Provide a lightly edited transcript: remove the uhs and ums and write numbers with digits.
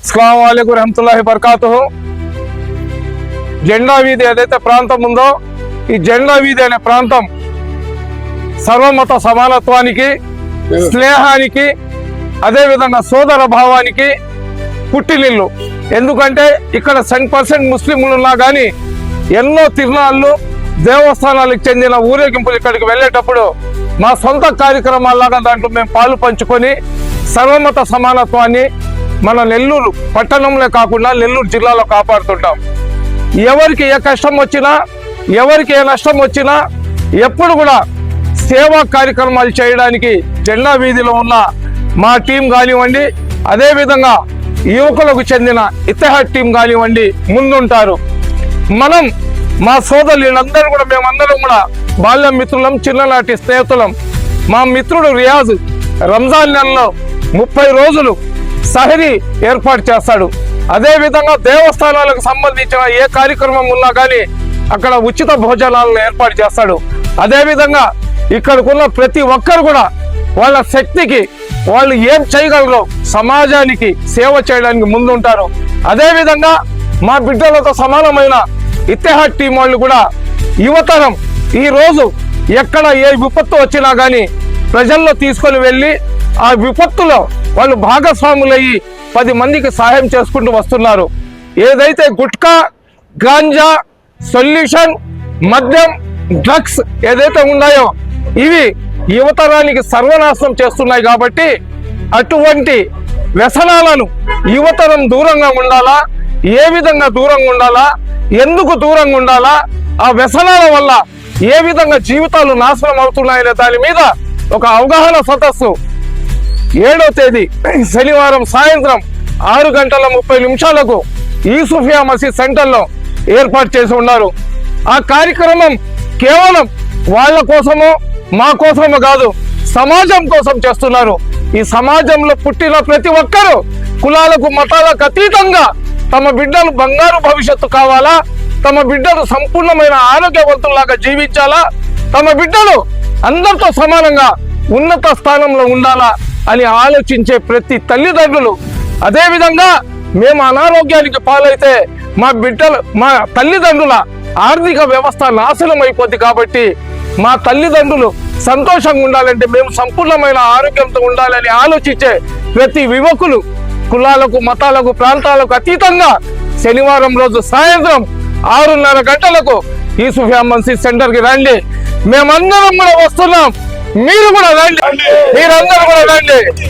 అస్సలాము అలైకుం రహమతుల్లాహి బర్కాతుహు. జెండా వీధి ఏదైతే ప్రాంతం ఉందో ఈ జెండా వీధి అనే ప్రాంతం సర్వమత సమానత్వానికి, స్నేహానికి, అదేవిధంగా సోదర భావానికి పుట్టినిల్లు. ఎందుకంటే ఇక్కడ 100% ముస్లింలు ఉన్నా కానీ ఎన్నో తిరునాళ్ళు, దేవస్థానాలకు చెందిన ఊరేగింపులు ఇక్కడికి వెళ్ళేటప్పుడు మా సొంత కార్యక్రమాల్లాగా దాంట్లో మేము పాలు పంచుకొని సర్వమత సమానత్వాన్ని మన నెల్లూరు పట్టణంలో కాకుండా నెల్లూరు జిల్లాలో కాపాడుతుంటాం. ఎవరికి ఏ కష్టం వచ్చినా, ఎవరికి ఏ నష్టం వచ్చినా ఎప్పుడు కూడా సేవా కార్యక్రమాలు చేయడానికి జెండా వీధిలో ఉన్న మా టీం కానివ్వండి, అదేవిధంగా యువకులకు చెందిన ఇత్తెహాద్ టీం కానివ్వండి ముందుంటారు. మనం మా సోదరులందరూ కూడా మేమందరం కూడా బాల్య మిత్రులం, చిన్ననాటి స్నేహితులం. మా మిత్రుడు రియాజ్ రంజాన్ నెలలో 30 రోజులు సహరీ ఏర్పాటు చేస్తాడు. అదేవిధంగా దేవస్థానాలకు సంబంధించిన ఏ కార్యక్రమం ఉన్నా కానీ అక్కడ ఉచిత భోజనాలను ఏర్పాటు చేస్తాడు. అదేవిధంగా ఇక్కడికున్న ప్రతి ఒక్కరు కూడా వాళ్ళ శక్తికి వాళ్ళు ఏం చేయగలరో సమాజానికి సేవ చేయడానికి ముందుంటారు. అదేవిధంగా మా బిడ్డలతో సమానమైన ఇత్తెహాద్ టీం వాళ్ళు కూడా యువతరం ఈరోజు ఎక్కడ ఏ విపత్తు వచ్చినా కానీ ప్రజల్లో తీసుకొని వెళ్ళి ఆ విపత్తులో వాళ్ళు భాగస్వాములయ్యి 10 మందికి సహాయం చేసుకుంటూ వస్తున్నారు. ఏదైతే గుట్కా, గాంజా, సొల్యూషన్, మద్యం, డ్రగ్స్ ఏదైతే ఉన్నాయో ఇవి యువతరానికి సర్వనాశనం చేస్తున్నాయి. కాబట్టి అటువంటి వ్యసనాలను యువతరం దూరంగా ఉండాలా, ఏ విధంగా దూరంగా ఉండాలా, ఎందుకు దూరంగా ఉండాలా, ఆ వ్యసనాల వల్ల ఏ విధంగా జీవితాలు నాశనం అవుతున్నాయనే దాని మీద ఒక అవగాహన సదస్సు 7వ తేదీ శనివారం సాయంత్రం 6:30 యూసుఫియా మసీద్ సెంటర్లో ఏర్పాటు చేసి ఉన్నారు. ఆ కార్యక్రమం కేవలం వాళ్ళ కోసమో మా కోసమో కాదు, సమాజం కోసం చేస్తున్నారు. ఈ సమాజంలో పుట్టిన ప్రతి ఒక్కరూ కులాలకు, మతాలకు అతీతంగా తమ బిడ్డలు బంగారు భవిష్యత్తు కావాలా, తమ బిడ్డలు సంపూర్ణమైన ఆరోగ్యవంతులాగా జీవించాలా, తమ బిడ్డలు అందరితో సమానంగా ఉన్నత స్థానంలో ఉండాలా అని ఆలోచించే ప్రతి తల్లిదండ్రులు, అదేవిధంగా మేము అనారోగ్యానికి పాలైతే మా తల్లిదండ్రుల ఆర్థిక వ్యవస్థ నాశనం అయిపోద్ది. కాబట్టి మా తల్లిదండ్రులు సంతోషంగా ఉండాలంటే మేము సంపూర్ణమైన ఆరోగ్యంతో ఉండాలని ఆలోచించే ప్రతి యువకులు కులాలకు, మతాలకు, ప్రాంతాలకు అతీతంగా శనివారం రోజు సాయంత్రం 6:30 యూసుఫియా మసీద్ సెంటర్కి రండి. మేమందరం కూడా వస్తున్నాం, మీరు కూడా రండి, మీరందరూ కూడా రండి.